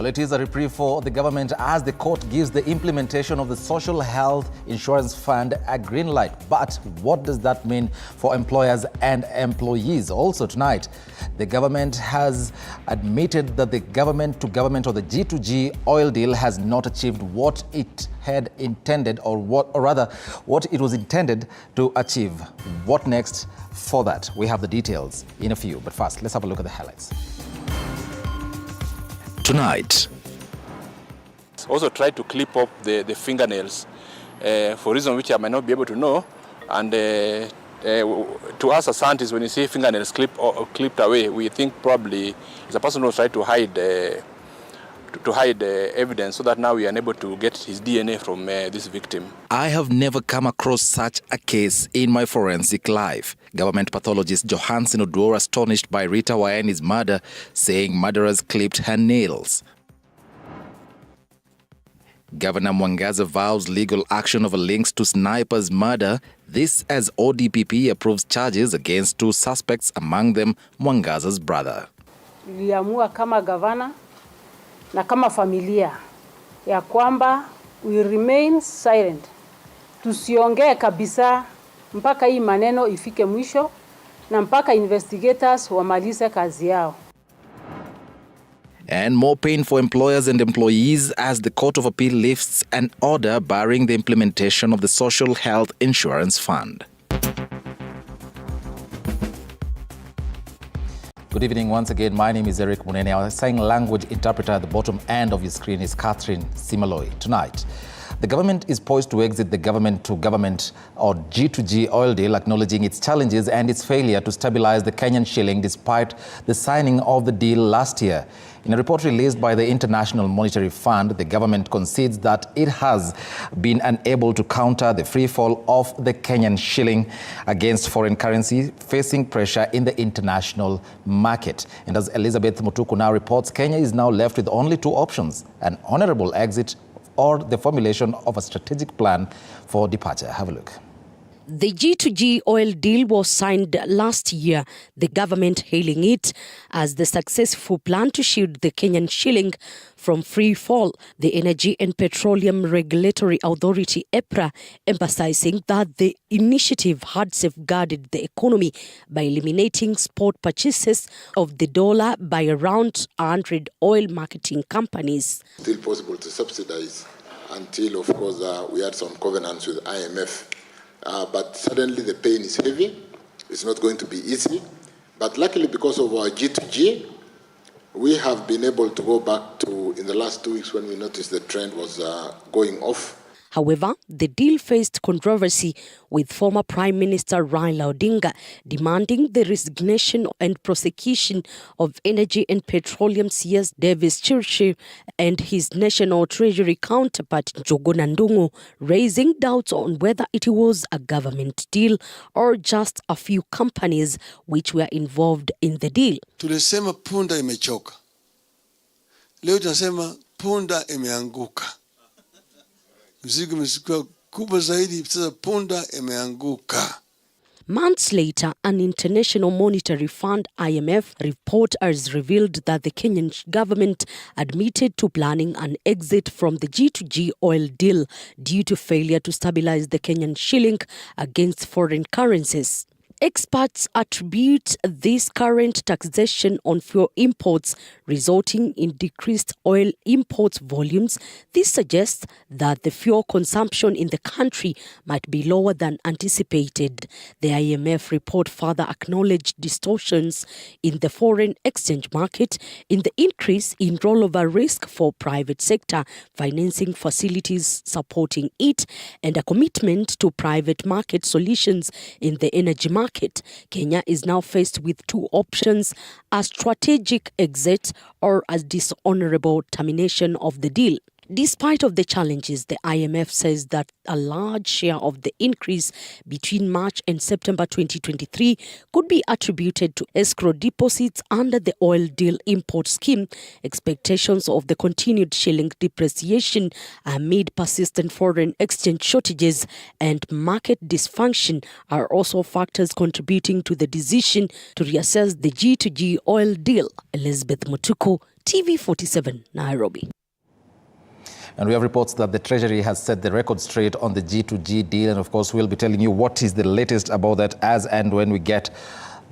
Well, it is a reprieve for the government as the court gives the implementation of the Social Health Insurance Fund a green light. But what does that mean for employers and employees? Also tonight, the government has admitted that the government-to-government or the G2G oil deal has not achieved what it had intended, or rather what it was intended to achieve. What next for that? We have the details in a few, but first, let's have a look at the highlights. Tonight. Also try to clip up the fingernails for reasons which I might not be able to know. And to us as scientists, when you see fingernails clipped away, we think probably it's a person who tried to hide evidence, so that now we are unable to get his DNA from this victim. I have never come across such a case in my forensic life. Government pathologist Johansen Oduor astonished by Rita Waeni's murder, saying murderers clipped her nails. Governor Mwangaza vows legal action over links to sniper's murder. This as ODPP approves charges against 2 suspects, among them Mwangaza's brother. Niliamua kama gavana na kama familia ya kwamba we remain silent. Tusiongee kabisa mpaka hii maneno ifike mwisho na mpaka investigators wamalize kazi yao. And more pain for employers and employees as the Court of Appeal lifts an order barring the implementation of the Social Health Insurance Fund. Good evening once again. My name is Eric Munene. Our sign language interpreter at the bottom end of your screen is Catherine Simaloi. Tonight, the government is poised to exit the government-to-government or G2G oil deal, acknowledging its challenges and its failure to stabilize the Kenyan shilling despite the signing of the deal last year. In a report released by the International Monetary Fund, the government concedes that it has been unable to counter the free fall of the Kenyan shilling against foreign currency, facing pressure in the international market. And as Elizabeth Mutuku now reports, Kenya is now left with only 2 options: an honorable exit or the formulation of a strategic plan for departure. Have a look. The G2G oil deal was signed last year, the government hailing it as the successful plan to shield the Kenyan shilling from free fall. The Energy and Petroleum Regulatory Authority, EPRA, emphasizing that the initiative had safeguarded the economy by eliminating spot purchases of the dollar by around 100 oil marketing companies. Still possible to subsidize until, of course, we had some covenants with IMF. But suddenly the pain is heavy. It's not going to be easy. But luckily, because of our G2G, we have been able to go back to, in the last 2 weeks when we noticed the trend was going off. However, the deal faced controversy, with former Prime Minister Raila Odinga demanding the resignation and prosecution of Energy and Petroleum CS Davis Chirchir and his National Treasury counterpart Njuguna Ndung'u, raising doubts on whether it was a government deal or just a few companies which were involved in the deal. Tulisema punda imechoka. Leo tunasema punda imeanguka. Mzigo umekuwa kubwa zaidi, sasa punda imeanguka. Months later, an International Monetary Fund (IMF) report has revealed that the Kenyan government admitted to planning an exit from the G2G oil deal due to failure to stabilize the Kenyan shilling against foreign currencies. Experts attribute this current taxation on fuel imports resulting in decreased oil imports volumes. This suggests that the fuel consumption in the country might be lower than anticipated. The IMF report further acknowledged distortions in the foreign exchange market, in the increase in rollover risk for private sector financing facilities supporting it, and a commitment to private market solutions in the energy market. Kenya is now faced with 2 options: a strategic exit or a dishonorable termination of the deal. Despite of the challenges, the IMF says that a large share of the increase between March and September 2023 could be attributed to escrow deposits under the oil deal import scheme. Expectations of the continued shilling depreciation amid persistent foreign exchange shortages and market dysfunction are also factors contributing to the decision to reassess the G2G oil deal. Elizabeth Mutuku, TV47, Nairobi. And we have reports that the Treasury has set the record straight on the G2G deal. And of course, we'll be telling you what is the latest about that as and when we get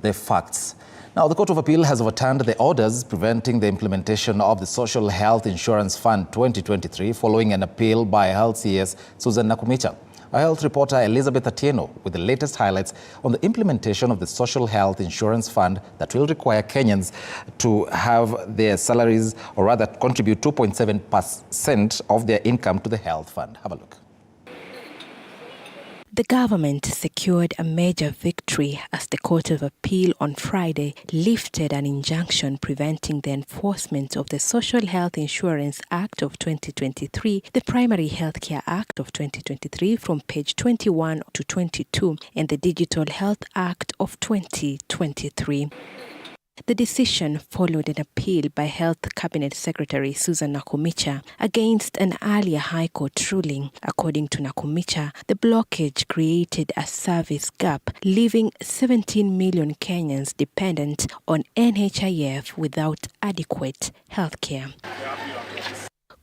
the facts. Now, the Court of Appeal has overturned the orders preventing the implementation of the Social Health Insurance Fund 2023 following an appeal by Health CS Susan Nakumicha. Our health reporter Elizabeth Atieno with the latest highlights on the implementation of the Social Health Insurance Fund that will require Kenyans to have their salaries, or rather contribute 2.7% of their income to the health fund. Have a look. The government secured a major victory as the Court of Appeal on Friday lifted an injunction preventing the enforcement of the Social Health Insurance Act of 2023, the Primary Healthcare Act of 2023 from page 21 to 22, and the Digital Health Act of 2023. The decision followed an appeal by Health Cabinet Secretary Susan Nakumicha against an earlier High Court ruling. According to Nakumicha, the blockage created a service gap, leaving 17 million Kenyans dependent on NHIF without adequate health care.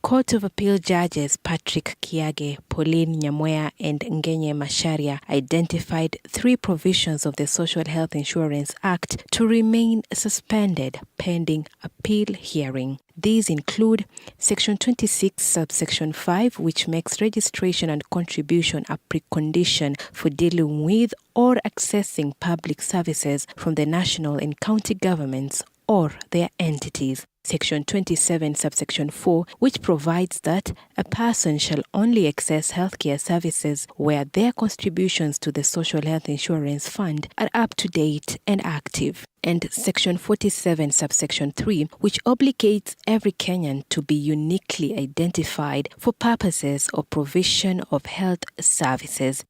Court of Appeal judges Patrick Kiage, Pauline Nyamwea and Ngenye Masharia identified 3 provisions of the Social Health Insurance Act to remain suspended pending appeal hearing. These include Section 26, subsection 5, which makes registration and contribution a precondition for dealing with or accessing public services from the national and county governments or their entities. Section 27, subsection 4, which provides that a person shall only access healthcare services where their contributions to the Social Health Insurance Fund are up to date and active. And Section 47, subsection 3, which obligates every Kenyan to be uniquely identified for purposes of provision of health services.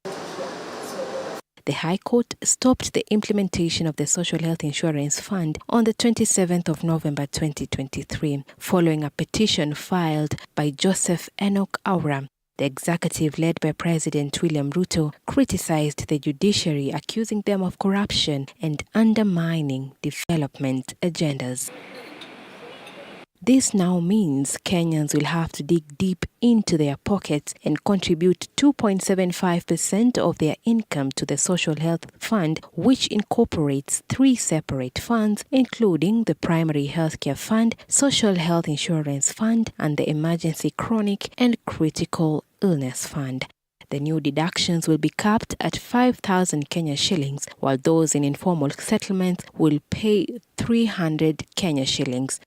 The High Court stopped the implementation of the Social Health Insurance Fund on the 27th of November 2023, following a petition filed by Joseph Enoch Aura. The executive, led by President William Ruto, criticized the judiciary, accusing them of corruption and undermining development agendas. This now means Kenyans will have to dig deep into their pockets and contribute 2.75% of their income to the Social Health Fund, which incorporates 3 separate funds, including the Primary Healthcare Fund, Social Health Insurance Fund, and the Emergency Chronic and Critical Illness Fund. The new deductions will be capped at 5,000 Kenya shillings, while those in informal settlements will pay 300 Kenya shillings.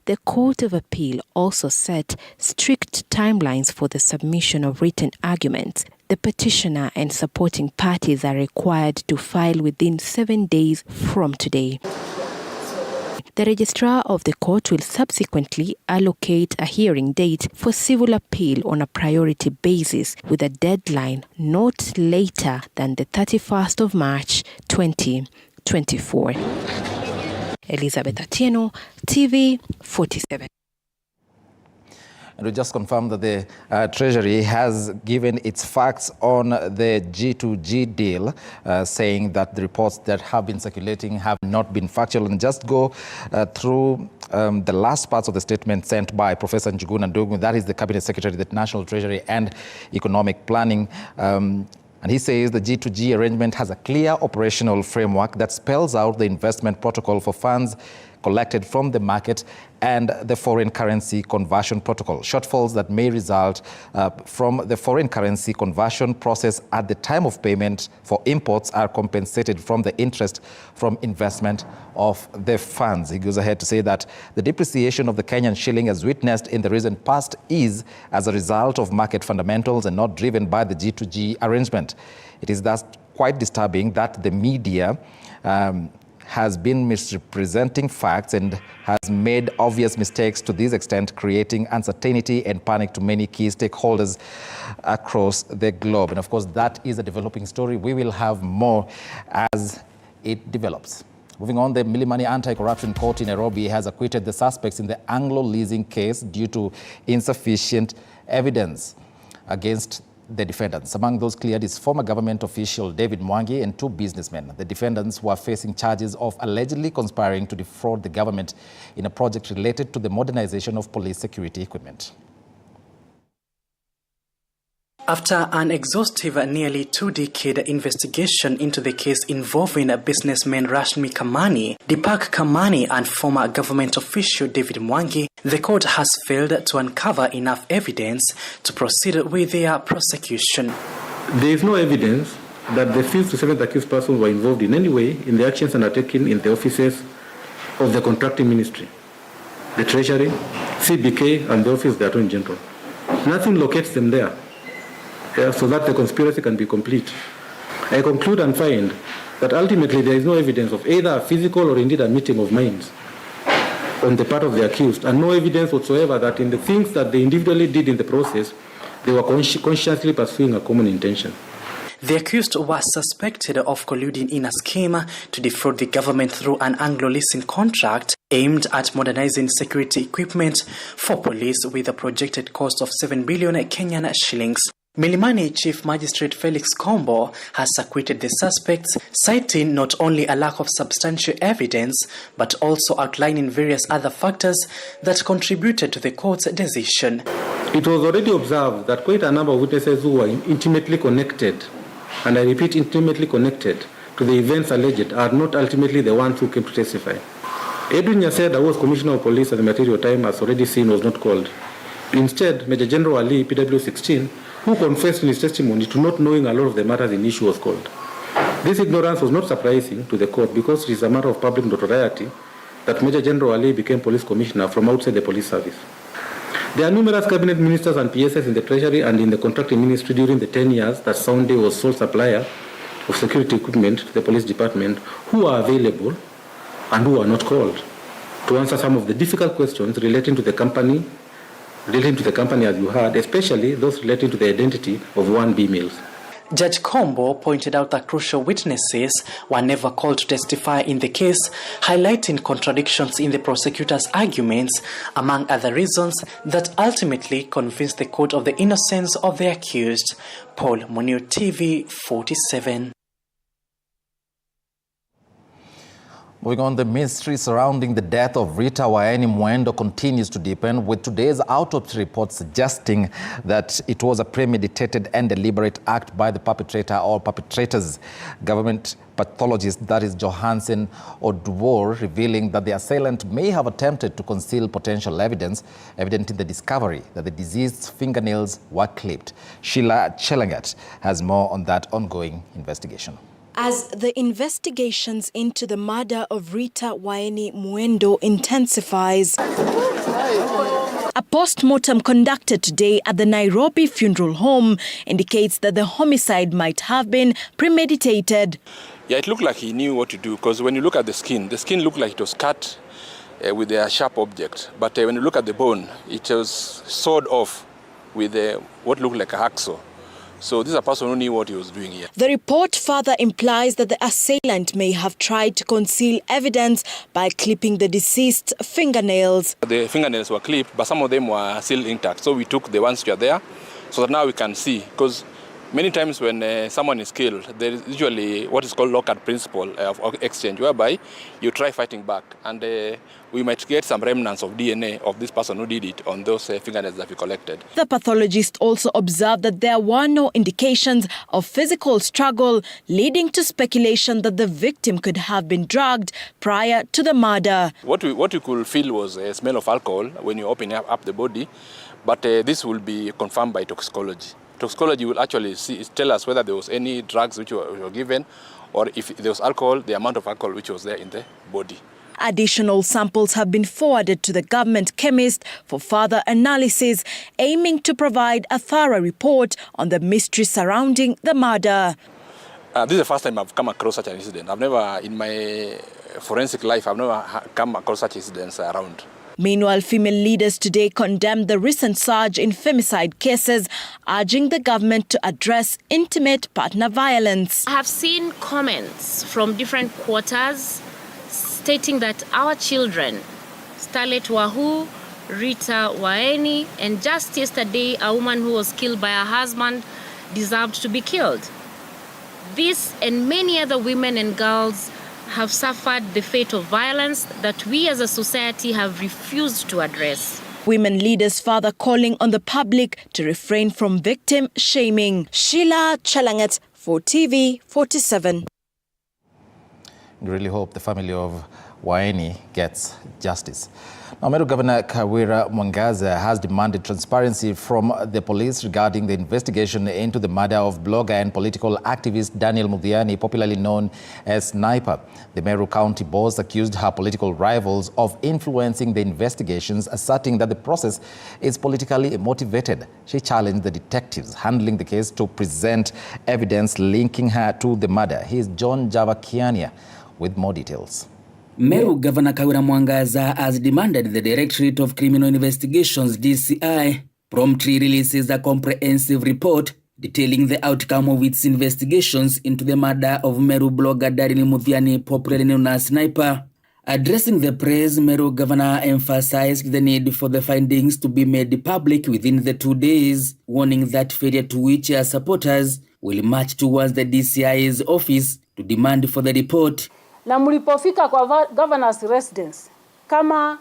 The Court of Appeal also set strict timelines for the submission of written arguments. The petitioner and supporting parties are required to file within 7 days from today. The registrar of the court will subsequently allocate a hearing date for civil appeal on a priority basis, with a deadline not later than the 31st of March 2024. Elizabeth Atieno, TV47. And we just confirmed that the Treasury has given its facts on the G2G deal, saying that the reports that have been circulating have not been factual. And just go through the last parts of the statement sent by Professor Njuguna Ndung'u, that is the Cabinet Secretary, the National Treasury and Economic Planning. And he says the G2G arrangement has a clear operational framework that spells out the investment protocol for funds collected from the market and the foreign currency conversion protocol. Shortfalls that may result from the foreign currency conversion process at the time of payment for imports are compensated from the interest from investment of the funds. He goes ahead to say that the depreciation of the Kenyan shilling, as witnessed in the recent past, is as a result of market fundamentals and not driven by the G2G arrangement. It is thus quite disturbing that the media has been misrepresenting facts and has made obvious mistakes to this extent, creating uncertainty and panic to many key stakeholders across the globe. And of course, that is a developing story. We will have more as it develops. Moving on, the Milimani Anti-Corruption Court in Nairobi has acquitted the suspects in the Anglo leasing case due to insufficient evidence against the defendants. Among those cleared is former government official David Mwangi and 2 businessmen. The defendants were facing charges of allegedly conspiring to defraud the government in a project related to the modernization of police security equipment. After an exhaustive nearly 2-decade investigation into the case involving businessman Rashmi Kamani, Deepak Kamani and former government official David Mwangi, the court has failed to uncover enough evidence to proceed with their prosecution. There is no evidence that the 5th to 7th accused persons were involved in any way in the actions undertaken in the offices of the contracting ministry, the Treasury, CBK and the Office of the Attorney General. Nothing locates them there. So that the conspiracy can be complete. I conclude and find that ultimately there is no evidence of either a physical or indeed a meeting of minds on the part of the accused, and no evidence whatsoever that in the things that they individually did in the process, they were consciously pursuing a common intention. The accused was suspected of colluding in a scheme to defraud the government through an Anglo-leasing contract aimed at modernizing security equipment for police with a projected cost of 7 billion Kenyan shillings. Milimani Chief Magistrate Felix Kombo has acquitted the suspects, citing not only a lack of substantial evidence, but also outlining various other factors that contributed to the court's decision. It was already observed that quite a number of witnesses who were intimately connected, and I repeat, intimately connected to the events alleged, are not ultimately the ones who came to testify. Edwin Nyaseda, who was Commissioner of Police at the material time, as already seen, was not called. Instead, Major General Ali, PW16, who confessed in his testimony to not knowing a lot of the matters in issue, was called. This ignorance was not surprising to the court because it is a matter of public notoriety that Major General Ali became police commissioner from outside the police service. There are numerous cabinet ministers and PSs in the Treasury and in the contracting ministry during the 10 years that Sunday was sole supplier of security equipment to the police department who are available and who are not called to answer some of the difficult questions relating to the company as you heard, especially those relating to the identity of 1B males. Judge Kombo pointed out that crucial witnesses were never called to testify in the case, highlighting contradictions in the prosecutor's arguments, among other reasons that ultimately convinced the court of the innocence of the accused. Paul Munio, TV47. Moving on, the mystery surrounding the death of Rita Waeni Mwendo continues to deepen, with today's autopsy report suggesting that it was a premeditated and deliberate act by the perpetrator or perpetrators. Government pathologist, that is Johansen Odwor, revealing that the assailant may have attempted to conceal potential evidence, evident in the discovery that the deceased's fingernails were clipped. Sheila Chelangat has more on that ongoing investigation. As the investigations into the murder of Rita Waeni Mwendo intensifies, a post-mortem conducted today at the Nairobi funeral home indicates that the homicide might have been premeditated. Yeah, it looked like he knew what to do, because when you look at the skin looked like it was cut with a sharp object. But when you look at the bone, it was sawed off with what looked like a hacksaw. So this is a person who knew what he was doing here. The report further implies that the assailant may have tried to conceal evidence by clipping the deceased's fingernails. The fingernails were clipped, but some of them were still intact. So we took the ones which are there, so that now we can see. Because many times when someone is killed, there is usually what is called lockout principle of exchange, whereby you try fighting back, and we might get some remnants of DNA of this person who did it on those fingernails that we collected. The pathologist also observed that there were no indications of physical struggle, leading to speculation that the victim could have been drugged prior to the murder. What we could feel was a smell of alcohol when you open up the body, but this will be confirmed by toxicology. Toxicology will actually tell us whether there was any drugs which were given, or if there was alcohol, the amount of alcohol which was there in the body. Additional samples have been forwarded to the government chemist for further analysis, aiming to provide a thorough report on the mystery surrounding the murder. This is the first time I've come across such an incident. I've never, in my forensic life, I've never come across such incidents around. Meanwhile, female leaders today condemned the recent surge in femicide cases, urging the government to address intimate partner violence. I have seen comments from different quarters stating that our children, Starlet Wahu, Rita Waeni, and just yesterday a woman who was killed by her husband, deserved to be killed. This and many other women and girls have suffered the fate of violence that we as a society have refused to address. Women leaders further calling on the public to refrain from victim shaming. Sheila Chalangat for TV47. We really hope the family of Waeni gets justice. Now, Meru Governor Kawira Mwangaza has demanded transparency from the police regarding the investigation into the murder of blogger and political activist Daniel Muthiani, popularly known as Sniper. The Meru County boss accused her political rivals of influencing the investigations, asserting that the process is politically motivated. She challenged the detectives handling the case to present evidence linking her to the murder. Here's John Javakiania with more details. Meru Governor Kawira Mwangaza has demanded the Directorate of Criminal Investigations, DCI, promptly releases a comprehensive report detailing the outcome of its investigations into the murder of Meru blogger Daniel Muthiani, popularly known as Sniper. Addressing the press, Meru Governor emphasized the need for the findings to be made public within the 2 days, warning that failure to which her supporters will march towards the DCI's office to demand for the report. Na mlipofika kwa governor's residence kama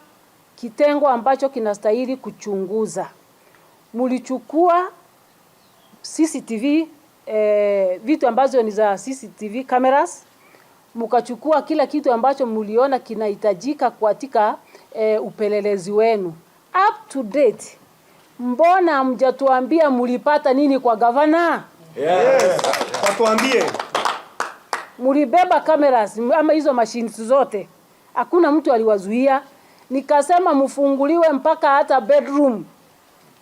kitengo ambacho kinastahili kuchunguza, mlichukua CCTV vitu ambazo ni za CCTV cameras, mkachukua kila kitu ambacho mliona kinahitajika katika upelelezi wenu. Up to date, mbona mjatuambia mlipata nini kwa governor? Yes, watuambie. Mulibeba cameras ama hizo machines zote. Hakuna mtu aliwazuia. Nikasema mfunguliwe mpaka hata bedroom.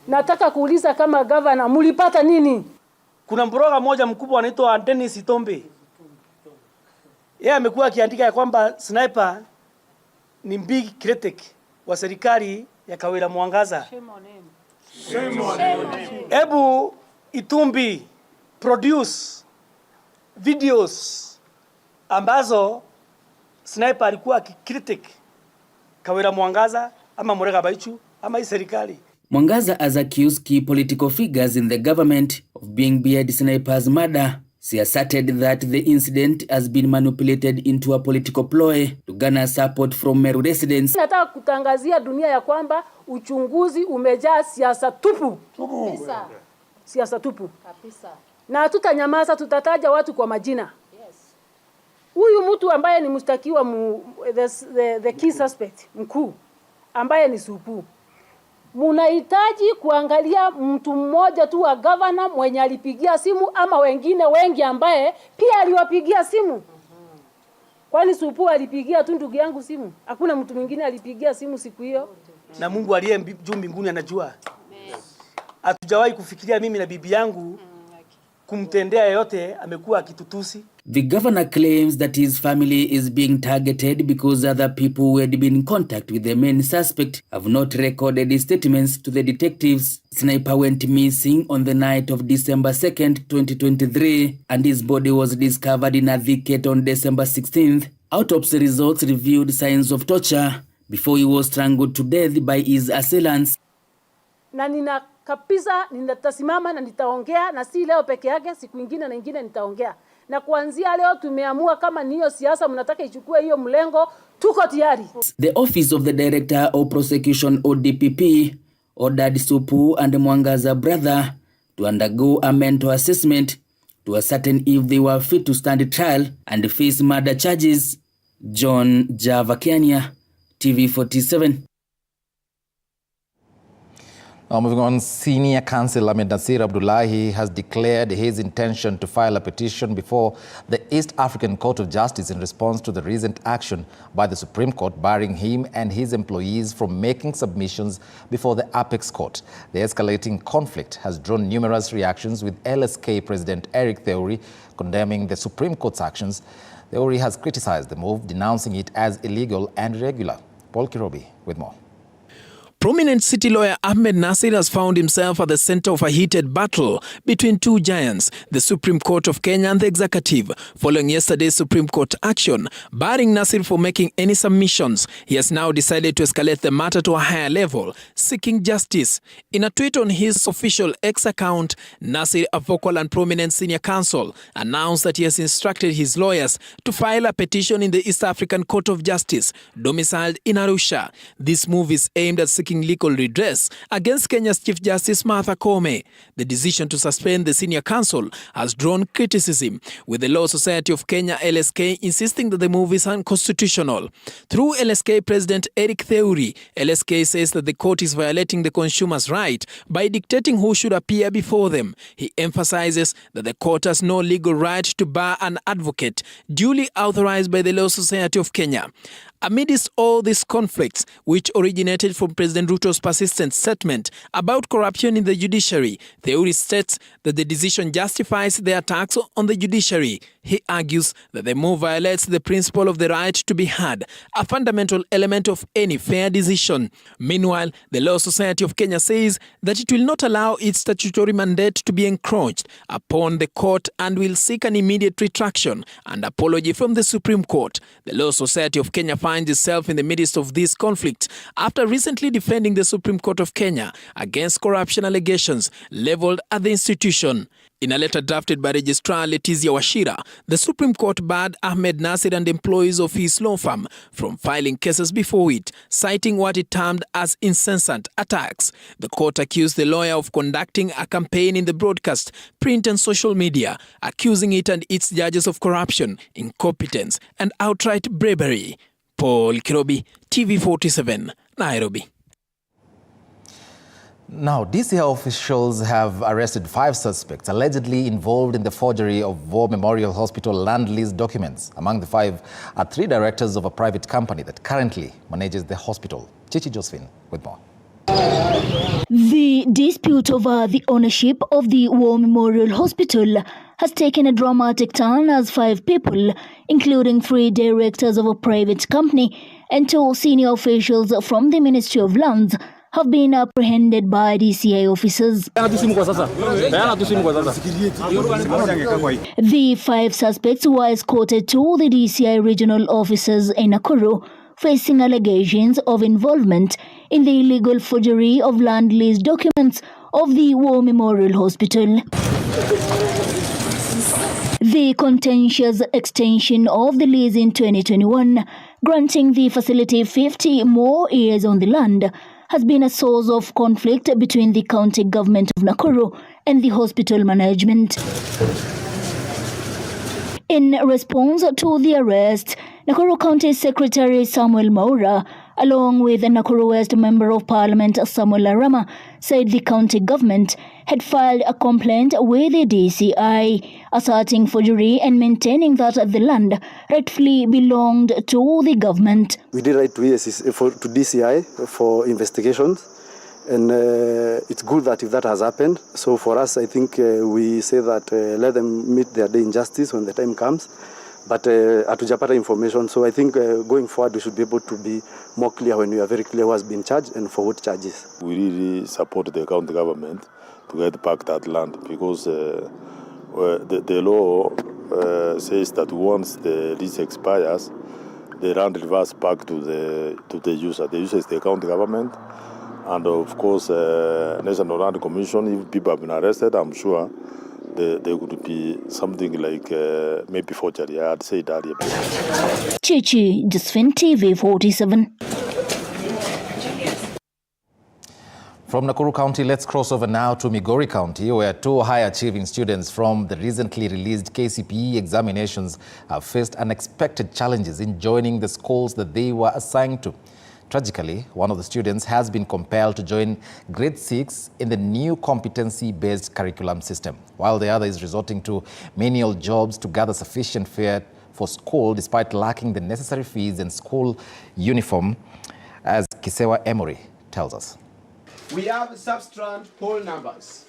Nataka kuuliza kama governor mulipata nini? Kuna mbroga moja mkubwa anaitwa Dennis Itombe. Yeye amekuwa akiandika ya kwamba Sniper ni big critic wa serikali ya Kawira Mwangaza. Shame on him. Ebu Itumbi produce videos ambazo Sniper alikuwa akikritik Kawira Mwangaza ama Murega Baichu ama serikali. Mwangaza has accused key political figures in the government of being behind Sniper's murder. She asserted that the incident has been manipulated into a political ploy to garner support from Meru residents. Nataka kutangazia dunia ya kwamba uchunguzi umejaa siasa tupu. Kabisa. Siasa tupu. Kabisa. Na hatutanyamaza, tutataja watu kwa majina. Huyu mtu ambaye ni mshtakiwa the key suspect mkuu ambaye ni Supu. Munahitaji kuangalia mtu mmoja tu wa governor mwenye alipigia simu ama wengine wengi ambaye pia aliwapigia simu. Kwani Supu alipigia tu ndugu yangu simu? Hakuna mtu mwingine alipigia simu siku hiyo? Na Mungu aliye juu mbinguni anajua. Hatujawahi kufikiria mimi na bibi yangu kumtendea yote amekuwa akitutusi. The governor claims that his family is being targeted because other people who had been in contact with the main suspect have not recorded statements to the detectives. Sniper went missing on the night of December 2nd, 2023, and his body was discovered in a thicket on December 16th. Autopsy results revealed signs of torture before he was strangled to death by his assailants. Na nina kabisa nitasimama na nitaongea, na si leo peke yake, siku nyingine na nyingine nitaongea. Na kuanzia leo tumeamua kama niyo siasa mnataka ichukue hiyo mlengo, tuko tayari. The Office of the Director of Prosecution ODPP ordered Supu and Mwangaza brother to undergo a mental assessment to ascertain if they were fit to stand trial and face murder charges. John Javakiania, TV47. Now moving on, Senior Counsel Ahmed Nasir Abdullahi has declared his intention to file a petition before the East African Court of Justice in response to the recent action by the Supreme Court barring him and his employees from making submissions before the Apex Court. The escalating conflict has drawn numerous reactions, with LSK President Eric Theory condemning the Supreme Court's actions. Theory has criticized the move, denouncing it as illegal and irregular. Paul Kirobi with more. Prominent city lawyer Ahmed Nasir has found himself at the center of a heated battle between two giants, the Supreme Court of Kenya and the Executive, following yesterday's Supreme Court action barring Nasir from making any submissions. He has now decided to escalate the matter to a higher level, seeking justice. In a tweet on his official X account, Nasir, a vocal and prominent senior counsel, announced that he has instructed his lawyers to file a petition in the East African Court of Justice, domiciled in Arusha. This move is aimed at seeking legal redress against Kenya's Chief Justice Martha Koome. The decision to suspend the senior counsel has drawn criticism, with the Law Society of Kenya (LSK) insisting that the move is unconstitutional. Through LSK President Eric Theuri, LSK says that the court is violating the consumer's right by dictating who should appear before them. He emphasizes that the court has no legal right to bar an advocate duly authorized by the Law Society of Kenya. Amidst all these conflicts, which originated from President Ruto's persistent statement about corruption in the judiciary, Theuri states that the decision justifies the attacks on the judiciary. He argues that the move violates the principle of the right to be heard, a fundamental element of any fair decision. Meanwhile, the Law Society of Kenya says that it will not allow its statutory mandate to be encroached upon the court and will seek an immediate retraction and apology from the Supreme Court. The Law Society of Kenya finds itself in the midst of this conflict after recently defending the Supreme Court of Kenya against corruption allegations leveled at the institution. In a letter drafted by Registrar Letizia Wachira, the Supreme Court barred Ahmed Nasir and employees of his law firm from filing cases before it, citing what it termed as incessant attacks. The court accused the lawyer of conducting a campaign in the broadcast, print and social media, accusing it and its judges of corruption, incompetence and outright bribery. Paul Kirobi, TV47, Nairobi. Now, DCI officials have arrested 5 suspects allegedly involved in the forgery of War Memorial Hospital land lease documents. Among the 5 are 3 directors of a private company that currently manages the hospital. Chichi Josephine with more. The dispute over the ownership of the War Memorial Hospital has taken a dramatic turn as 5 people, including 3 directors of a private company and 2 senior officials from the Ministry of Lands, have been apprehended by DCI officers. The 5 suspects were escorted to the DCI regional offices in Nakuru, facing allegations of involvement in the illegal forgery of land lease documents of the War Memorial Hospital. The contentious extension of the lease in 2021, granting the facility 50 more years on the land, has been a source of conflict between the county government of Nakuru and the hospital management. In response to the arrest, Nakuru County Secretary Samuel Maura, along with the Nakuru West Member of Parliament Samuel Arama, said the county government had filed a complaint with the DCI, asserting forgery and maintaining that the land rightfully belonged to the government. We did write to DCI for investigations, and it's good that if that has happened. So for us, I think we say that let them meet their day in justice when the time comes. But hatujapata information, so I think going forward we should be able to be more clear when we are very clear who has been charged and for what charges. We really support the county government to get back that land, because the law says that once the lease expires, the land reverts back to the user. The user is the county government, and of course, National Land Commission. If people have been arrested, I'm sure there could be something like maybe forgery. I had said earlier. Chichi Josephine, TV47. From Nakuru County, let's cross over now to Migori County, where 2 high-achieving students from the recently released KCPE examinations have faced unexpected challenges in joining the schools that they were assigned to. Tragically, one of the students has been compelled to join grade 6 in the new competency-based curriculum system, while the other is resorting to menial jobs to gather sufficient fare for school despite lacking the necessary fees and school uniform, as Kisewa Emory tells us. We have substrand whole numbers.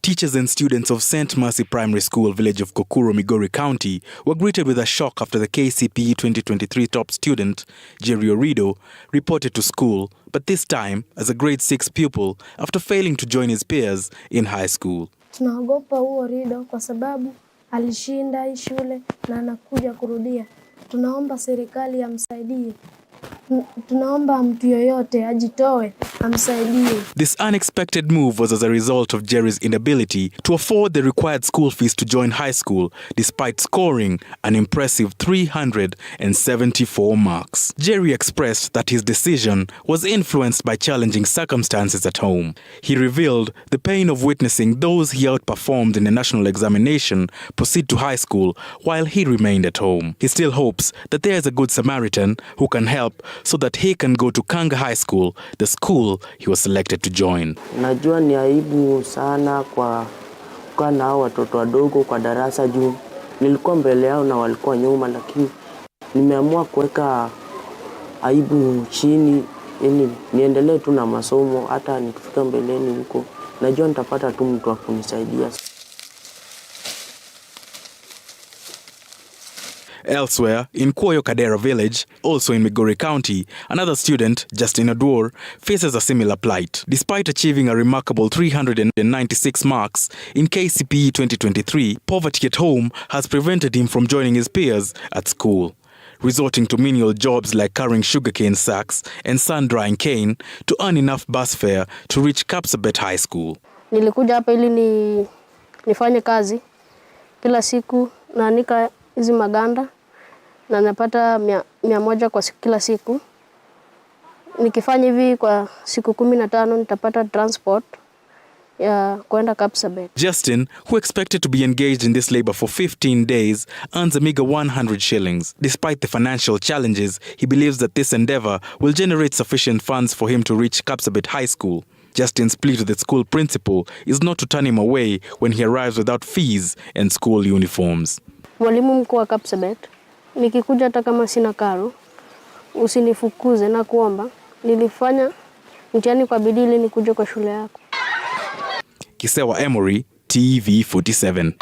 Teachers and students of St. Mercy Primary School, village of Kokuro, Migori County, were greeted with a shock after the KCPE 2023 top student, Jerry Orido, reported to school, but this time as a grade 6 pupil after failing to join his peers in high school. Tunaogopa huo Orido kwa sababu alishinda hii shule na anakuja kurudia. Tunaomba serikali amsaidie. Tunaomba mtu yoyote ajitoe amsaidie. This unexpected move was as a result of Jerry's inability to afford the required school fees to join high school, despite scoring an impressive 374 marks. Jerry expressed that his decision was influenced by challenging circumstances at home. He revealed the pain of witnessing those he outperformed in a national examination proceed to high school while he remained at home. He still hopes that there is a good Samaritan who can help so that he can go to Kanga High School, the school he was selected to join. Najua ni aibu sana kwa na watoto wadogo kwa darasa juu. Nilikuwa mbele yao na walikuwa nyuma, lakini nimeamua kuweka aibu chini ili niendelee tu na masomo. Hata nikifika mbeleni huko najua nitapata tu mtu wa kunisaidia. Elsewhere, in Kwoyo Kadera village, also in Migori County, another student, Justin Adwor, faces a similar plight. Despite achieving a remarkable 396 marks in KCPE 2023, poverty at home has prevented him from joining his peers at school, resorting to menial jobs like carrying sugarcane sacks and sun-drying cane to earn enough bus fare to reach Kapsabet High School. Nilikuja hapa ili nifanye kazi kila siku, naanika hizi maganda na napata 100 kwa kila siku. Nikifanya hivi kwa siku 15 nitapata transport ya kwenda Kapsabet. Justin, who expected to be engaged in this labor for 15 days, earns a meager 100 shillings. Despite the financial challenges, he believes that this endeavor will generate sufficient funds for him to reach Kapsabet High School. Justin's plea to the school principal is not to turn him away when he arrives without fees and school uniforms. Mwalimu mkuu wa Kapsabet, nikikuja hata kama sina karo, usinifukuze na kuomba. Nilifanya mtihani kwa bidii ili nikuje kwa shule yako. Kisewa Emory, TV47.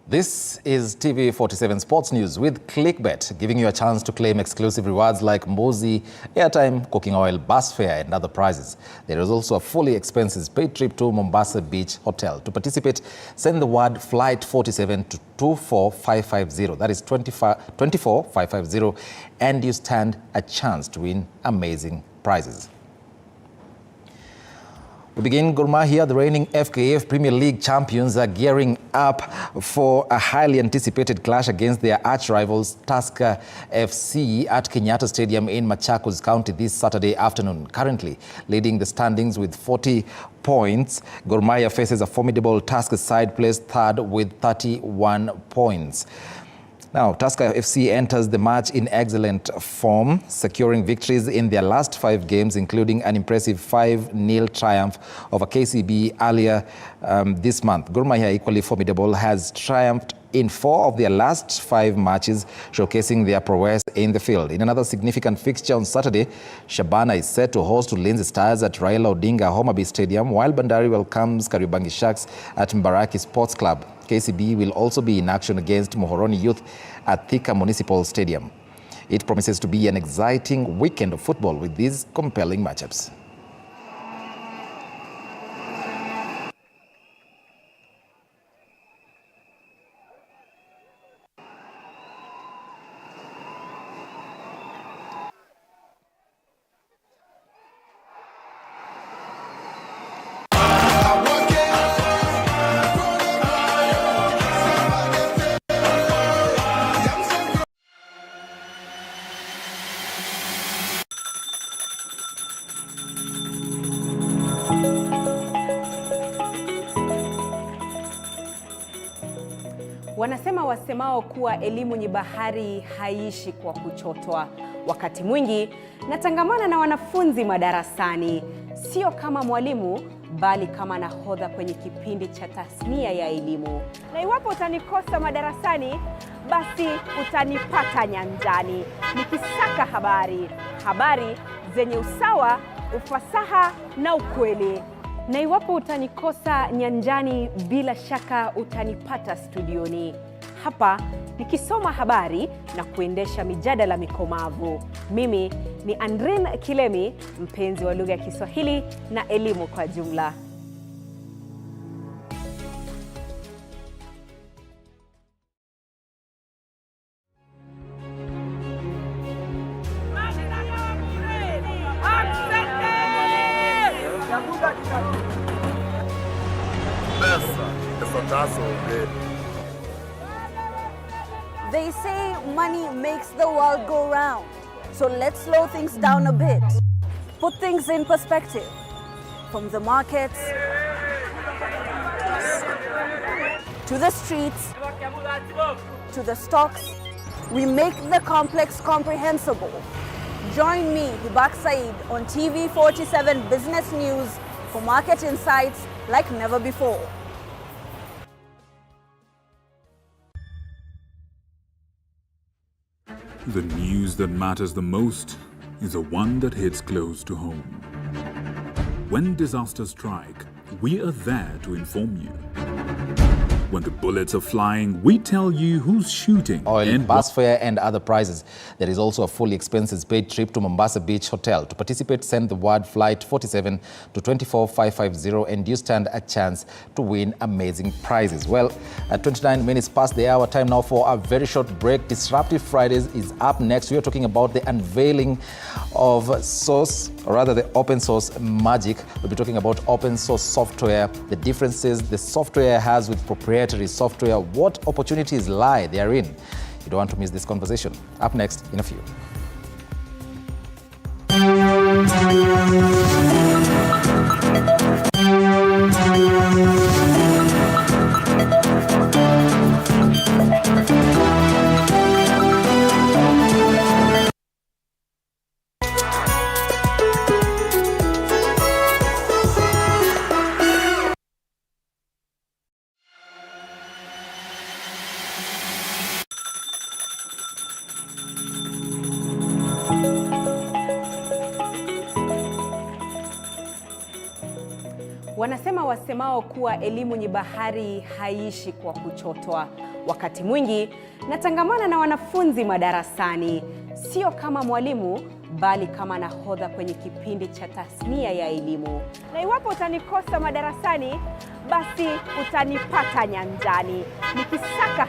This is TV47 Sports News with ClickBet, giving you a chance to claim exclusive rewards like Mozi, airtime, cooking oil, bus fare and other prizes. There is also a fully expenses paid trip to Mombasa Beach Hotel. To participate, send the word Flight 47 to 24550. That is 24550, and you stand a chance to win amazing prizes. We begin Gor Mahia. The reigning FKF Premier League champions are gearing up for a highly anticipated clash against their arch-rivals Tusker FC at Kenyatta Stadium in Machakos County this Saturday afternoon. Currently leading the standings with 40 points, Gor Mahia faces a formidable Tusker side placed third with 31 points. Now, Tusker FC enters the match in excellent form, securing victories in their last 5 games, including an impressive 5-0 triumph over KCB earlier this month. Gor Mahia, equally formidable, has triumphed in 4 of their last 5 matches, showcasing their prowess in the field. In another significant fixture on Saturday, Shabana is set to host Ulinzi Stars at Raila Odinga Homa Bay Stadium, while Bandari welcomes Kariobangi Sharks at Mbaraki Sports Club. KCB will also be in action against Mohoroni Youth at Thika Municipal Stadium. It promises to be an exciting weekend of football with these compelling matchups. Wanasema wasemao kuwa elimu ni bahari haiishi kwa kuchotwa. Wakati mwingi natangamana na wanafunzi madarasani, sio kama mwalimu bali kama nahodha kwenye kipindi cha tasnia ya elimu. Na iwapo utanikosa madarasani, basi utanipata nyanjani nikisaka habari zenye usawa, ufasaha na ukweli. Na iwapo utanikosa nyanjani, bila shaka utanipata studioni hapa nikisoma habari na kuendesha mijadala mikomavu. Mimi ni Andrin Kilemi, mpenzi wa lugha ya Kiswahili na elimu kwa jumla. They say money makes the world go round. So let's slow things down a bit. Put things in perspective. From the markets to the streets to the stocks, we make the complex comprehensible. Join me, Hibak Said, on TV47 Business News for market insights like never before. The news that matters the most is the one that hits close to home. When disasters strike, we are there to inform you. When the bullets are flying, we tell you who's shooting. Oil, bus fare and other prices. There is also a fully expenses-paid trip to Mombasa Beach Hotel. To participate, send the word flight 47 to 24550 and you stand a chance to win amazing prizes. Well, at 29 minutes past the hour, time now for a very short break. Disruptive Fridays is up next. We are talking about the unveiling of source, or rather the open source magic. We'll be talking about open source software, the differences the software has with proprietary software, what opportunities lie therein. You don't want to miss this conversation. Up next in a few. Wanasema wasemao kuwa elimu ni bahari haiishi kwa kuchotwa. Wakati mwingi natangamana na wanafunzi madarasani, sio kama mwalimu bali kama nahodha kwenye kipindi cha tasnia ya elimu. Na iwapo utanikosa madarasani, basi utanipata nyanjani nikisaka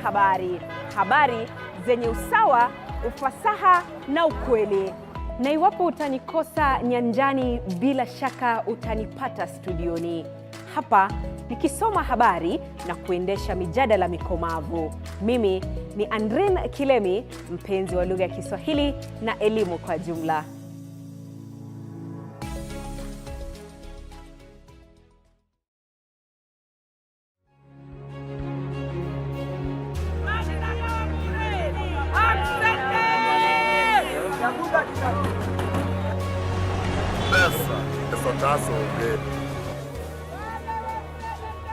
habari zenye usawa, ufasaha na ukweli. Na iwapo utanikosa nyanjani, bila shaka utanipata studioni hapa nikisoma habari na kuendesha mijadala mikomavu. Mimi ni Andrin Kilemi, mpenzi wa lugha ya Kiswahili na elimu kwa jumla.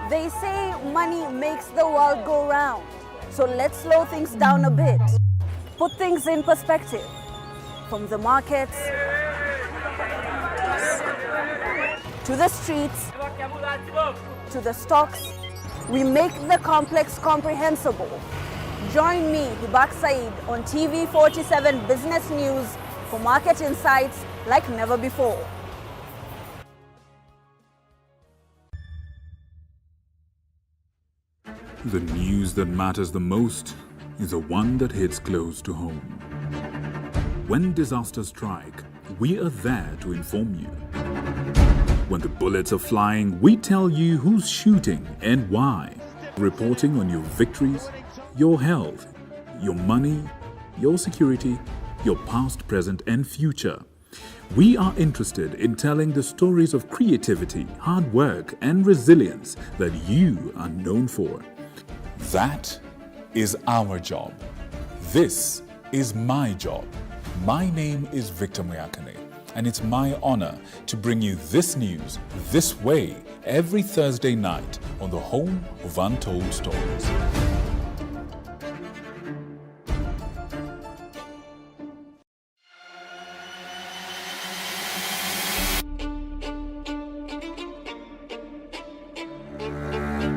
They say money makes the world go round. So let's slow things down a bit. Put things in perspective. From the markets to the streets to the stocks, we make the complex comprehensible. Join me, Hibak Said, on TV47 Business News for market insights like never before. The news that matters the most is the one that hits close to home. When disasters strike, we are there to inform you. When the bullets are flying, we tell you who's shooting and why. Reporting on your victories, your health, your money, your security, your past, present, and future. We are interested in telling the stories of creativity, hard work, and resilience that you are known for. That is our job. This is my job. My name is Victor Moyakane. and it's my honor to bring you this news this way every Thursday night on the home of Untold Stories.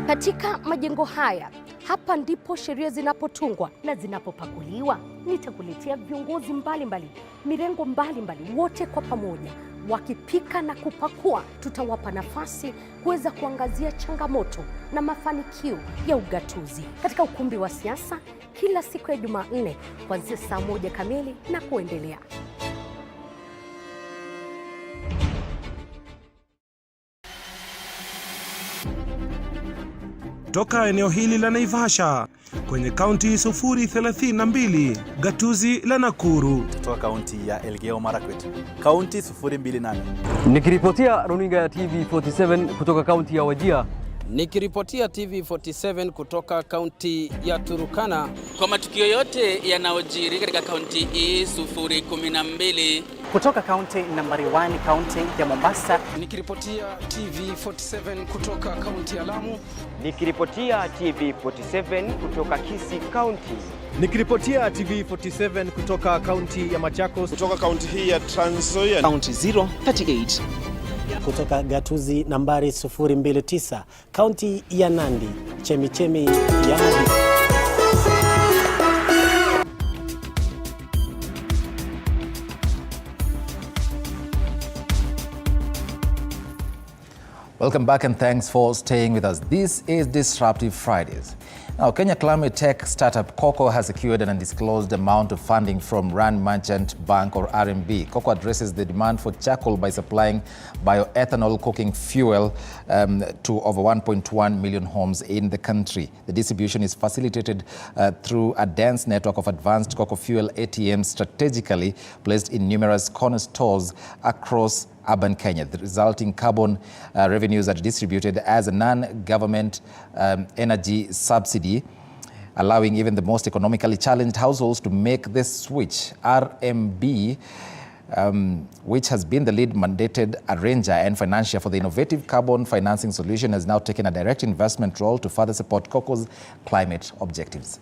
Katika majengo haya, hapa ndipo sheria zinapotungwa na zinapopakuliwa. Nitakuletea viongozi mbalimbali, mirengo mbalimbali, wote kwa pamoja wakipika na kupakua. Tutawapa nafasi kuweza kuangazia changamoto na mafanikio ya ugatuzi katika ukumbi wa siasa kila siku ya Jumanne kuanzia saa 1 kamili na kuendelea. Toka eneo hili la Naivasha kwenye kaunti 032, gatuzi la Nakuru. Toka kaunti ya Elgeyo Marakwet, kaunti 028. Nikiripotia runinga ya TV47 kutoka kaunti ya Wajir. Nikiripotia TV47 kutoka kaunti ya Turukana. Kwa matukio yote yanayojiri katika kaunti hii 012. Kutoka kaunti nambari 1, kaunti ya Mombasa. Nikiripotia TV47 kutoka kaunti ya Lamu. Nikiripotia TV47 kutoka Kisii County. Nikiripotia TV47 kutoka kaunti ya Machakos. Kutoka kaunti hii ya Trans Nzoia. Kaunti 038. Kutoka gatuzi nambari 029, kaunti ya Nandi, chemichemi ya maji. Welcome back and thanks for staying with us. This is Disruptive Fridays. Now, Kenya climate tech startup Coco has secured an undisclosed amount of funding from Rand Merchant Bank or RMB. Coco addresses the demand for charcoal by supplying bioethanol cooking fuel to over 1.1 million homes in the country. The distribution is facilitated through a dense network of advanced Coco fuel ATMs strategically placed in numerous corner stores across urban Kenya. The resulting carbon revenues are distributed as a non-government energy subsidy, allowing even the most economically challenged households to make this switch. RMB, which has been the lead mandated arranger and financier for the innovative carbon financing solution, has now taken a direct investment role to further support Coco's climate objectives.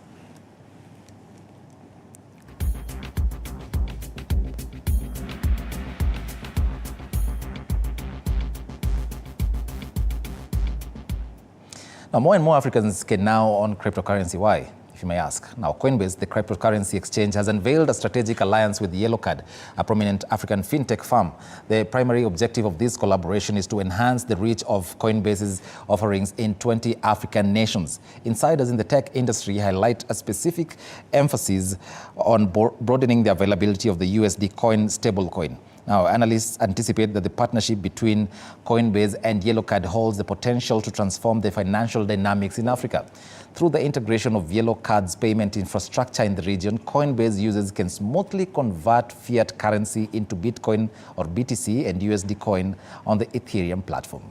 Now, more and more Africans can now own cryptocurrency. Why, if you may ask? Now, Coinbase, the cryptocurrency exchange, has unveiled a strategic alliance with YellowCard, a prominent African fintech firm. The primary objective of this collaboration is to enhance the reach of Coinbase's offerings in 20 African nations. Insiders in the tech industry highlight a specific emphasis on broadening the availability of the USD coin stablecoin. Now, analysts anticipate that the partnership between Coinbase and YellowCard holds the potential to transform the financial dynamics in Africa. Through the integration of YellowCard's payment infrastructure in the region, Coinbase users can smoothly convert fiat currency into Bitcoin or BTC and USD coin on the Ethereum platform.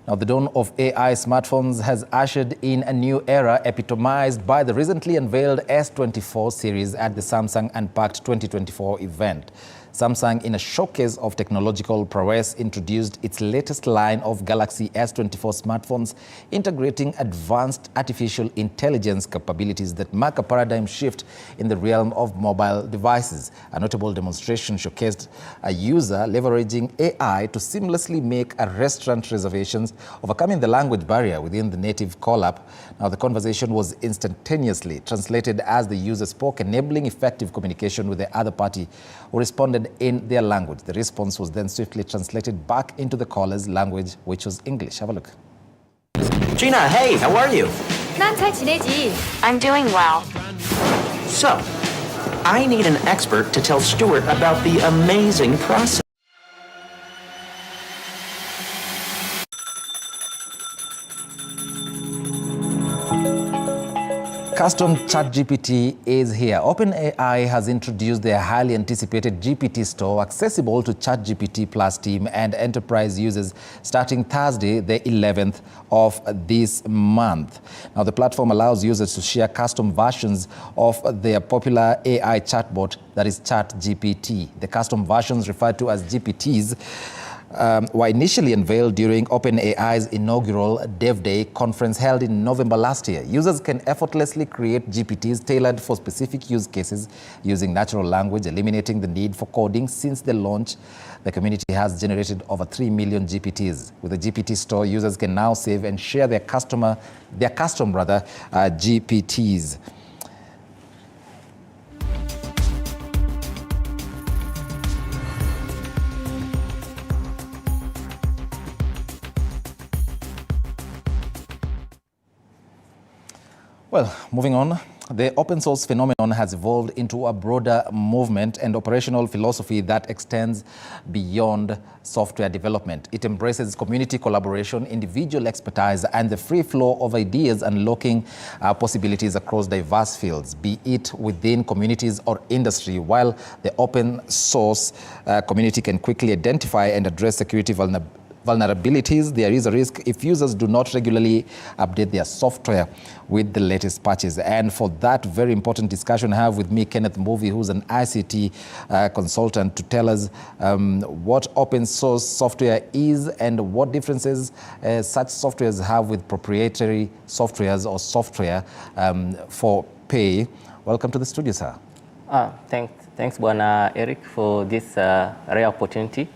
Now, the dawn of AI smartphones has ushered in a new era epitomized by the recently unveiled S24 series at the Samsung Unpacked 2024 event. Samsung, in a showcase of technological prowess, introduced its latest line of Galaxy S24 smartphones, integrating advanced artificial intelligence capabilities that mark a paradigm shift in the realm of mobile devices. A notable demonstration showcased a user leveraging AI to seamlessly make a restaurant reservations, overcoming the language barrier within the native call app. Now, the conversation was instantaneously translated as the user spoke, enabling effective communication with the other party who responded in their language. The response was then swiftly translated back into the caller's language, which was English. Have a look. Gina, hey, how are you? 난 잘 지내지. I'm doing well. So, I need an expert to tell Stuart about the amazing process. custom ChatGPT is here. OpenAI has introduced their highly anticipated GPT store accessible to ChatGPT Plus team and enterprise users starting Thursday, the 11th of this month. Now, the platform allows users to share custom versions of their popular AI chatbot, that is ChatGPT. The custom versions, referred to as GPTs, were initially unveiled during OpenAI's inaugural Dev Day conference held in November last year. Users can effortlessly create GPTs tailored for specific use cases using natural language, eliminating the need for coding. Since the launch, the community has generated over 3 million GPTs. With the GPT store, users can now save and share their custom GPTs. Well, moving on, the open source phenomenon has evolved into a broader movement and operational philosophy that extends beyond software development. It embraces community collaboration, individual expertise, and the free flow of ideas, unlocking possibilities across diverse fields, be it within communities or industry. While the open source community can quickly identify and address security vulnerabilities, there is a risk if users do not regularly update their software with the latest patches. And for that very important discussion, I have with me Kenneth Mbuvi, who's an ICT consultant, to tell us what open source software is and what differences such softwares have with proprietary softwares or software for pay. Welcome to the studio, sir. Thanks, Bwana Eric, for this rare opportunity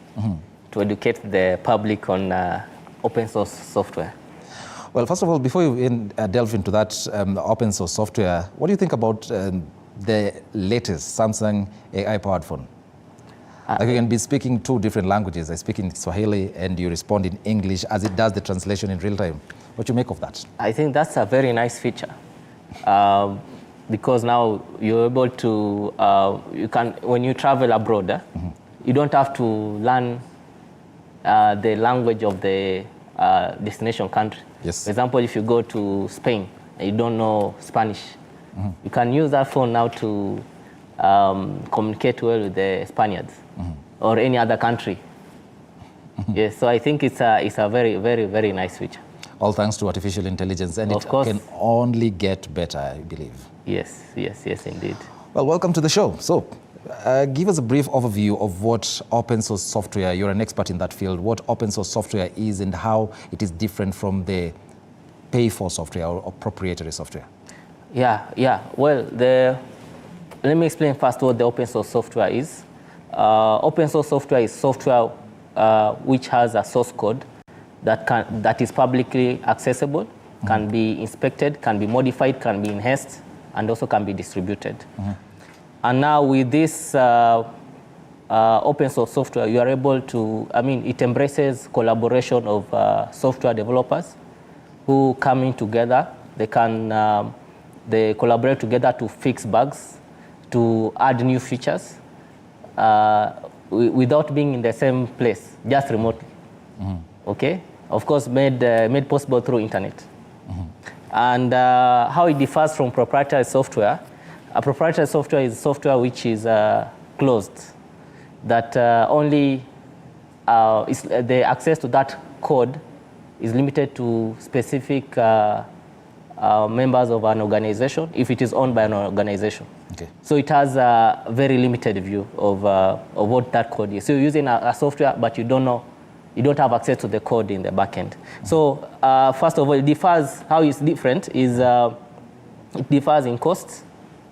to educate the public on open source software. Well, first of all, before you delve into that open source software, what do you think about the latest Samsung AI-powered phone? Like you can be speaking two different languages. I speak in Swahili and you respond in English as it does the translation in real time. What do you make of that? I think that's a very nice feature because now you're able to, when you travel abroad, you don't have to learn the language of the destination country. Yes. For example, if you go to Spain and you don't know Spanish, you can use that phone now to communicate well with the Spaniards or any other country. Yes, so I think it's a very, very, very nice feature. All thanks to artificial intelligence, and it can only get better, I believe. Yes, indeed. Well, welcome to the show. So, give us a brief overview of what open source software, you're an expert in that field, what open source software is and how it is different from the pay-for software or proprietary software. Yeah. Well, let me explain first what the open source software is. Open source software is software which has a source code that is publicly accessible, can be inspected, can be modified, can be enhanced, and also can be distributed. And now with this open source software, you are able to, it embraces collaboration of software developers who come in together. They collaborate together to fix bugs, to add new features without being in the same place, just remotely. Okay? Of course, made possible through internet. And how it differs from proprietary software. A proprietary software is software which is closed, that only the access to that code is limited to specific members of an organization if it is owned by an organization. Okay. So it has a very limited view of what that code is. So you're using a software, but you don't have access to the code in the backend. So first of all, it differs. How it's different is it differs in costs.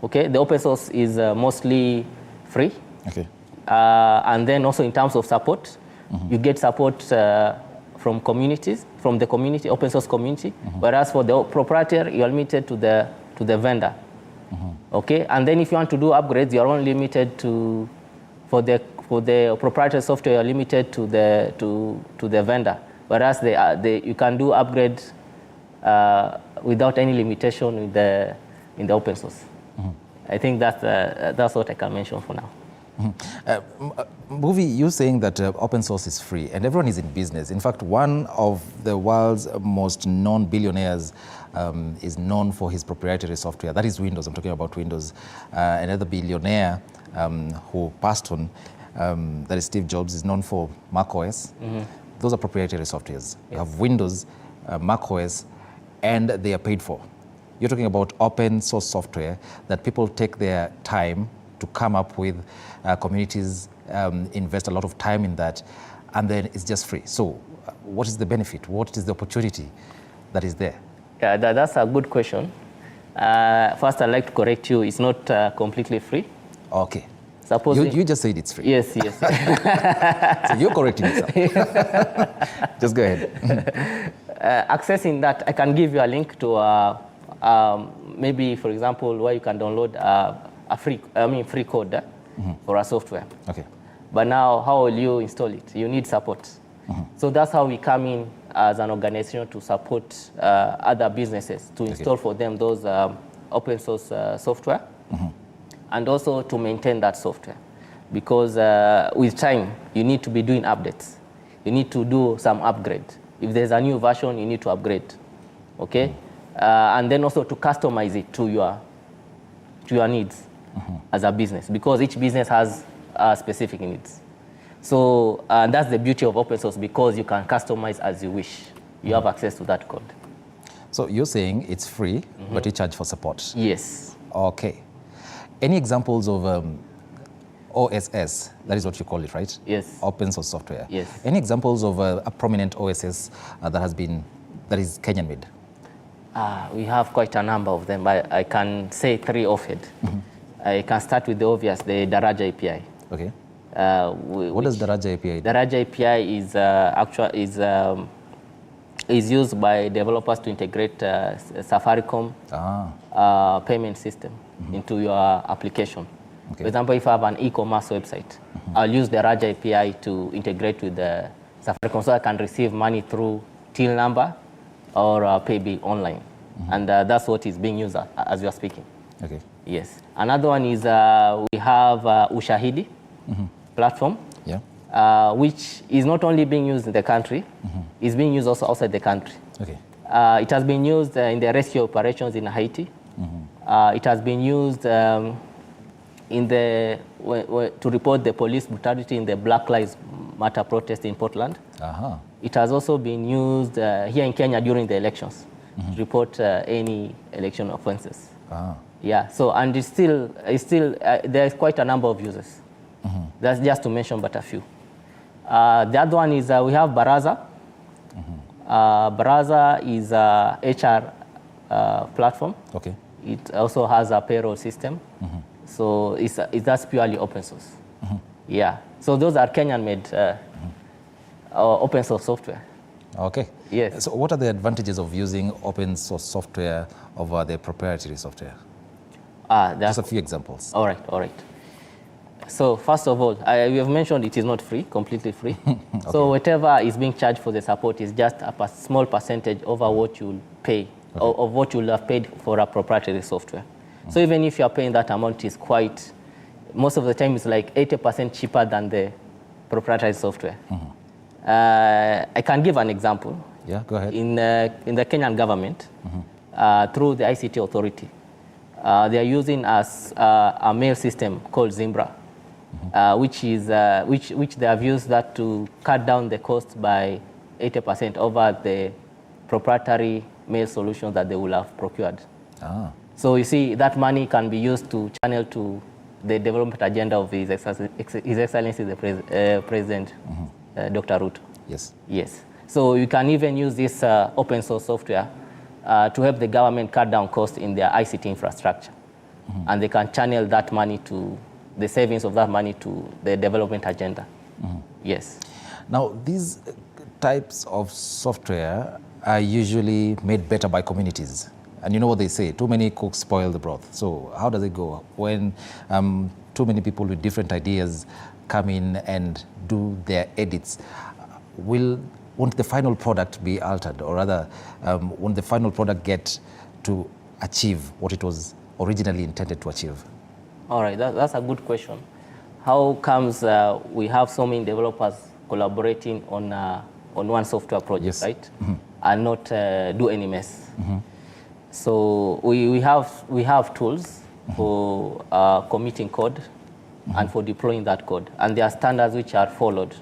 Okay, the open source is mostly free. Okay. And then also in terms of support, you get support from communities, from the community, open source community. Whereas for the proprietary, you are limited to the vendor. Okay, and then if you want to do upgrades, you are only limited to for the proprietary software, you are limited to the vendor. Whereas you can do upgrade without any limitation in the open source. I think that's what I can mention for now. Movie, you're saying that open source is free and everyone is in business. In fact, one of the world's most known billionaires is known for his proprietary software. That is Windows. I'm talking about Windows. Another billionaire who passed on, that is Steve Jobs, is known for macOS. Those are proprietary softwares. You have Windows, macOS, and they are paid for. You're talking about open source software that people take their time to come up with, communities invest a lot of time in that, and then it's just free. So what is the benefit? What is the opportunity that is there? Yeah, that's a good question. First, I'd like to correct you. It's not completely free. Okay. Suppose you just said it's free. Yes. So you're correcting yourself. Just go ahead. Accessing that, I can give you a link to maybe, for example, where you can download a free code for a software. Okay. But now, how will you install it? You need support. So that's how we come in as an organization to support other businesses to install for them those open source software, and also to maintain that software. Because with time, you need to be doing updates. You need to do some upgrade. If there's a new version, you need to upgrade. Okay? And then also to customize it to your needs as a business, because each business has specific needs. So that's the beauty of open source, because you can customize as you wish. You have access to that code. So you're saying it's free, but you charge for support? Yes. Okay. Any examples of OSS, that is what you call it, right? Yes. Open source software. Yes. Any examples of a prominent OSS that is Kenyan made? We have quite a number of them, but I can say three offhand. I can start with the obvious, the Daraja API. Okay. What does Daraja API do? Daraja API is used by developers to integrate Safaricom payment system into your application. Okay. For example, if I have an e-commerce website, I'll use the Daraja API to integrate with the Safaricom, so I can receive money through till number or paybill online. And that's what is being used as we are speaking. Okay. Yes. Another one is we have Ushahidi platform, which is not only being used in the country, it's being used also outside the country. Okay. It has been used in the rescue operations in Haiti. It has been used to report the police brutality in the Black Lives Matter protest in Portland. It has also been used here in Kenya during the elections to report any election offenses. Yeah, so, and it's still there's quite a number of users. That's just to mention but a few. The other one is we have Baraza. Baraza is a HR platform. Okay. It also has a payroll system. So that's purely open source. Yeah, so those are Kenyan-made open source software. Okay. Yes. So what are the advantages of using open source software over the proprietary software? Just a few examples. All right. So first of all, we have mentioned it is not free, completely free. Okay. So whatever is being charged for the support is just a small percentage over what you'll pay, of what you'll have paid for a proprietary software. So even if you're paying that amount, is quite, most of the time it's like 80% cheaper than the proprietary software. I can give an example. Yeah, go ahead. In the Kenyan government, through the ICT authority, they are using a mail system called Zimbra, which they have used that to cut down the cost by 80% over the proprietary mail solutions that they will have procured. So you see, that money can be used to channel to the development agenda of His Excellency the President, Dr. Ruto. Yes. Yes. So you can even use this open source software to help the government cut down costs in their ICT infrastructure. And they can channel that money to, the savings of that money to the development agenda. Yes. Now, these types of software are usually made better by communities. And you know what they say, too many cooks spoil the broth. So how does it go when too many people with different ideas come in and do their edits? Won't the final product be altered, or rather, won't the final product get to achieve what it was originally intended to achieve? All right, that's a good question. how comes we have so many developers collaborating on one software project, yes. right? And not do any mess. So we have tools for committing code and for deploying that code. And there are standards which are followed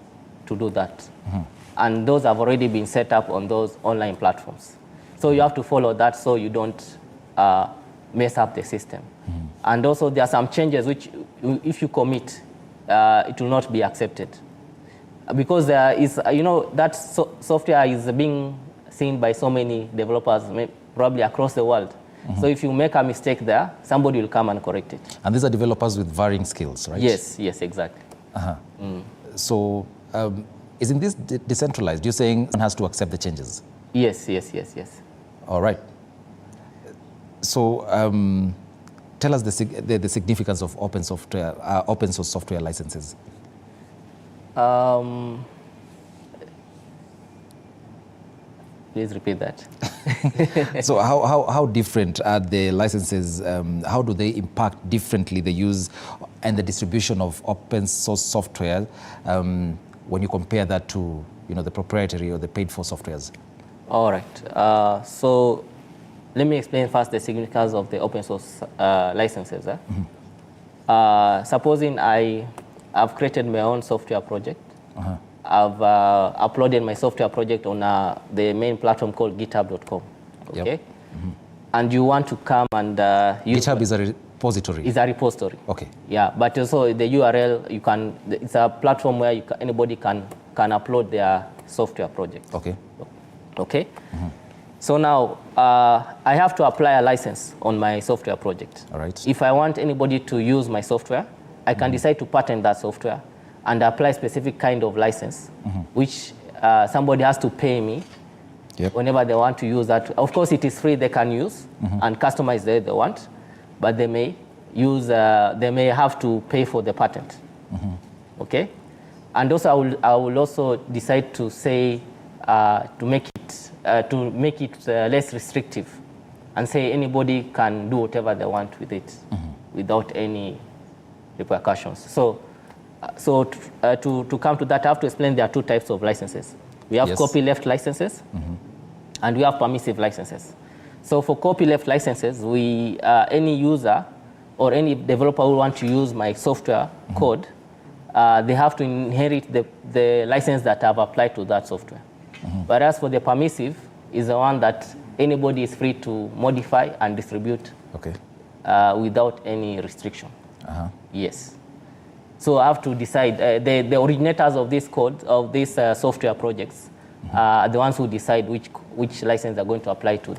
to do that. And those have already been set up on those online platforms. So you have to follow that so you don't mess up the system. And also there are some changes which, if you commit, it will not be accepted. Because there is, that software is being seen by so many developers, probably across the world. So if you make a mistake there, somebody will come and correct it. And these are developers with varying skills, right? Yes, exactly. So isn't this decentralized? You're saying one has to accept the changes? Yes. All right. So tell us the significance of open source software licenses. Please repeat that. So how different are the licenses? How do they impact differently the use and the distribution of open source software when you compare that to the proprietary or the paid for softwares? All right. So let me explain first the significance of the open source licenses. Supposing I've created my own software project. I've uploaded my software project on the main platform called github.com. Okay? Yep. And you want to come and use GitHub is a repository. Is a repository. Okay. Yeah, but also the URL it's a platform where anybody can upload their software project. Okay. Okay. So now I have to apply a license on my software project. All right. If I want anybody to use my software, I can decide to patent that software and apply specific kind of license, which somebody has to pay me whenever they want to use that. Of course, it is free, they can use and customize the way they want, but they may have to pay for the patent. Okay? And also, I will also decide to say, to make it less restrictive and say anybody can do whatever they want with it without any repercussions. So to come to that, I have to explain there are two types of licenses. We have copyleft licenses and we have permissive licenses. So for copyleft licenses, any user or any developer who wants to use my software code, they have to inherit the license that I've applied to that software. Whereas for the permissive is the one that anybody is free to modify and distribute without any restriction. Yes. So I have to decide, the originators of this code, of these software projects, are the ones who decide which license are going to apply to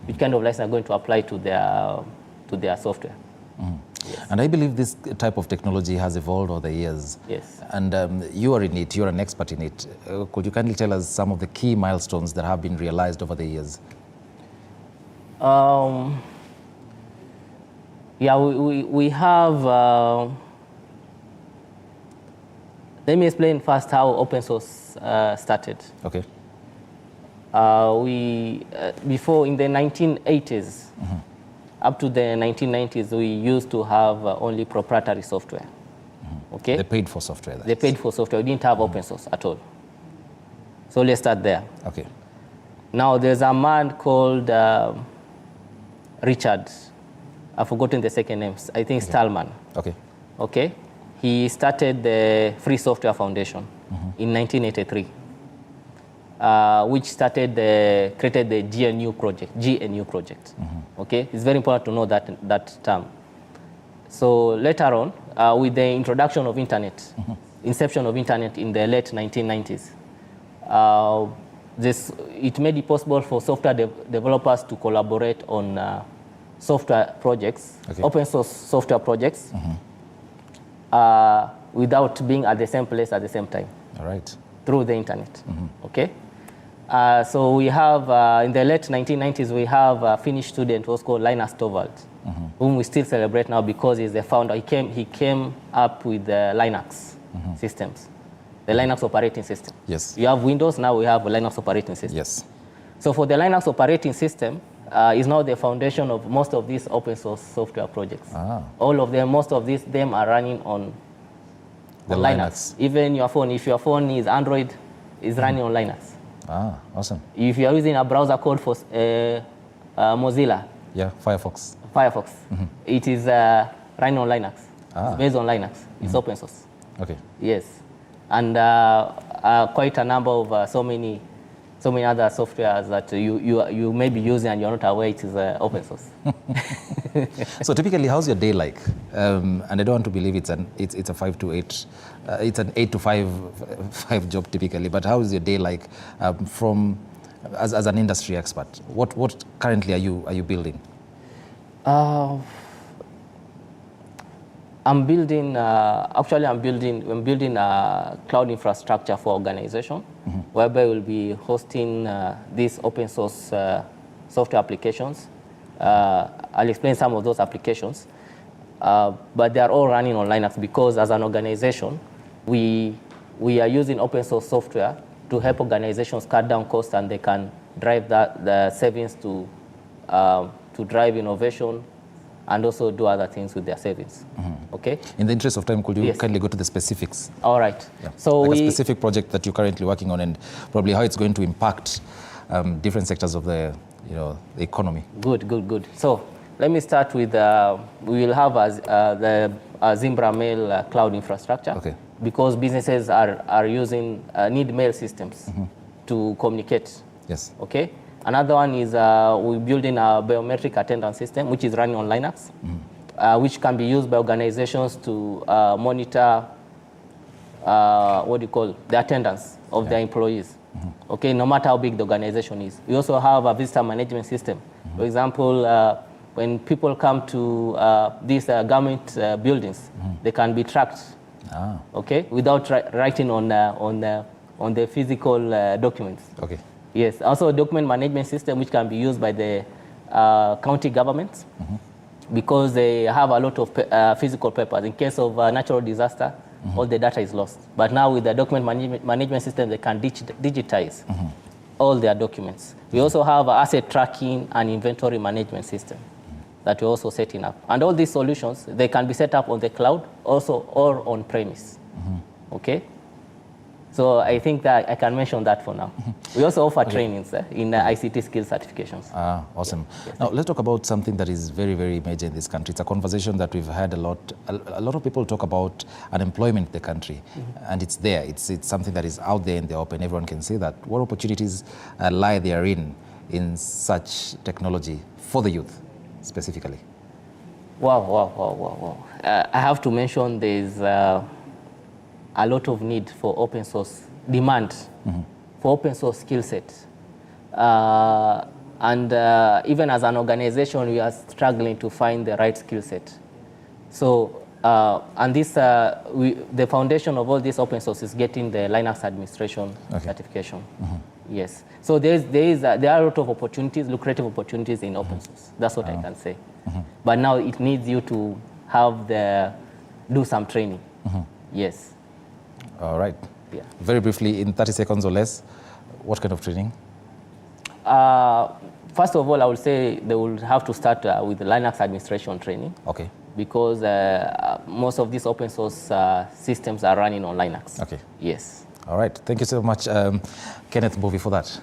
which kind of license are going to apply to their software. Yes. And I believe this type of technology has evolved over the years. Yes. And you are in it, you're an expert in it. Could you kindly tell us some of the key milestones that have been realized over the years? Yeah, we have, let me explain first how open source started. Okay. Before in the 1980s, up to the 1990s, we used to have only proprietary software. Okay? They paid for software. They paid for software. We didn't have open source at all. So let's start there. Okay. Now there's a man called Richard. I've forgotten the second name. I think Stallman. Okay. Okay. He started the Free Software Foundation in 1983, which created the GNU project. Okay, it's very important to know that term. So later on, with the introduction of internet, inception of internet in the late 1990s, it made it possible for software developers to collaborate on software projects, open source software projects, without being at the same place at the same time. All right. Through the internet. Okay. So we have, in the late 1990s, we have a Finnish student who was called Linus Torvald, whom we still celebrate now because he's the founder. He came up with the Linux systems, the Linux operating system. Yes. You have Windows, now we have a Linux operating system. Yes. So for the Linux operating system, is now the foundation of most of these open source software projects. All of them, most of them are running on The on Linux. Even your phone, if your phone is Android, is running on Linux. Ah, awesome. If you are using a browser code for Mozilla. Yeah, Firefox. It is running on Linux. It's based on Linux. It's open source. Okay. Yes. And quite a number of so many other softwares that you may be using and you're not aware it is open source. So typically, how's your day like? And I don't want to believe it's a 5 to 8, it's an 8 to 5 job typically. But how is your day like as an industry expert? What currently are you building? I'm building a cloud infrastructure for organization, whereby we'll be hosting these open source software applications. I'll explain some of those applications, but they are all running on Linux because as an organization, we are using open source software to help organizations cut down costs, and they can drive the savings to drive innovation and also do other things with their savings. Okay? In the interest of time, could you kindly go to the specifics? All right. Yeah. So like a specific project that you're currently working on and probably how it's going to impact different sectors of the economy. Good. So let me start with, we will have the Zimbra mail cloud infrastructure. Okay. Because businesses need mail systems to communicate. Yes. Okay. Another one is we're building a biometric attendance system, which is running on Linux, which can be used by organizations to monitor the attendance of their employees. Okay, no matter how big the organization is. We also have a visitor management system. For example, when people come to these government buildings, they can be tracked. Okay, without writing on the physical documents. Okay. Yes, also a document management system which can be used by the county governments because they have a lot of physical papers. In case of natural disaster, all the data is lost. But now with the document management system, they can digitize all their documents. We also have an asset tracking and inventory management system that we're also setting up. And all these solutions, they can be set up on the cloud also or on premise. Okay? So I think that I can mention that for now. We also offer trainings in ICT skills certifications. Awesome. Yes. Now let's talk about something that is very, very major in this country. It's a conversation that we've had a lot. A lot of people talk about unemployment in the country, and it's there. It's something that is out there in the open. Everyone can see that. What opportunities lie therein in such technology for the youth, specifically? Wow. I have to mention there's a lot of need for open source, demand for open source skill set. And even as an organization, we are struggling to find the right skill set. So, and this, the foundation of all this open source is getting the Linux administration certification. Yes. So there are a lot of opportunities, lucrative opportunities in open source. That's what I can say. But now it needs you to do some training. Yes. All right. Yeah. Very briefly, in 30 seconds or less, what kind of training? First of all, I would say they will have to start with the Linux administration training. Okay. Because most of these open source systems are running on Linux. Okay. Yes. All right. Thank you so much, Kenneth Mbovi, for that.